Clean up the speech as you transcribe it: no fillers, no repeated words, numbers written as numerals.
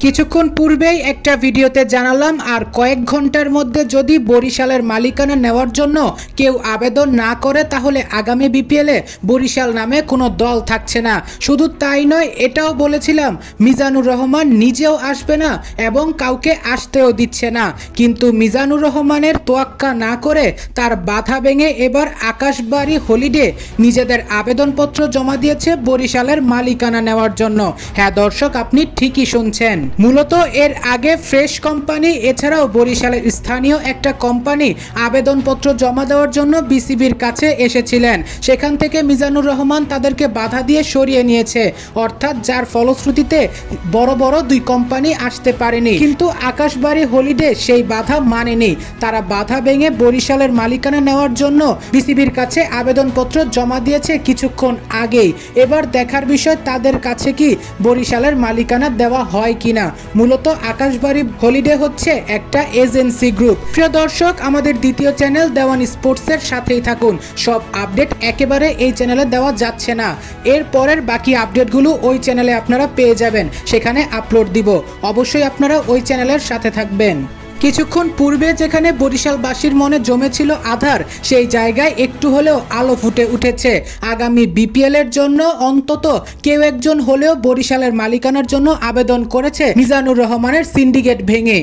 কিছুক্ষণ পূর্বেই একটা ভিডিওতে জানালাম আর কয়েক ঘন্টার মধ্যে যদি বরিশালের মালিকানা নেওয়ার জন্য কেউ আবেদন না করে তাহলে আগামী বিপিএলে বরিশাল নামে কোনো দল থাকছে না। শুধু তাই নয়, এটাও বলেছিলাম মিজানুর রহমান নিজেও আসবে না এবং কাউকে আসতেও দিচ্ছে না। কিন্তু মিজানুর রহমানের তোয়াক্কা না করে তার বাধা ভেঙে এবার আকাশবাড়ি হলিডে নিজেদের আবেদনপত্র জমা দিয়েছে বরিশালের মালিকানা নেওয়ার জন্য। হ্যাঁ দর্শক, আপনি ঠিকই শুনছেন। মূলত এর আগে ফ্রেশ কোম্পানি এছাড়াও বরিশালের স্থানীয় একটা কোম্পানি আবেদনপত্র জমা দেওয়ার জন্য বিসিবির কাছে এসেছিলেন। সেখান থেকে মিজানুর রহমান তাদেরকে বাধা দিয়ে সরিয়ে নিয়েছে, অর্থাৎ যার ফলশ্রুতিতে বড় বড় দুই কোম্পানি আসতে পারেনি। কিন্তু আকাশবাড়ি হলিডে সেই বাধা মানেনি। তারা বাধা ভেঙে বরিশালের মালিকানা নেওয়ার জন্য বিসিবির কাছে আবেদনপত্র জমা দিয়েছে কিছুক্ষণ আগেই। এবার দেখার বিষয় তাদের কাছে কি বরিশালের মালিকানা দেওয়া হয় কিনা। মূলত আকাশবাড়ি হলিডে হচ্ছে একটা এজেন্সি গ্রুপ। প্রিয় দর্শক, আমাদের দ্বিতীয় চ্যানেল দেওয়ান স্পোর্টসের সাথেই থাকুন। সব আপডেট একেবারে এই চ্যানেলে দেওয়া যাচ্ছে না, এর পরের বাকি আপডেটগুলো ওই চ্যানেলে আপনারা পেয়ে যাবেন, সেখানে আপলোড দিব। অবশ্যই আপনারা ওই চ্যানেলের সাথে থাকবেন। কিছুক্ষণ পূর্বে যেখানে বরিশালবাসীর মনে জমেছিল আধার, সেই জায়গায় একটু হলেও আলো ফুটে উঠেছে। আগামী বিপিএল এর জন্য অন্তত কেউ একজন হলেও বরিশালের মালিকানার জন্য আবেদন করেছে মিজানুর রহমানের সিন্ডিকেট ভেঙে।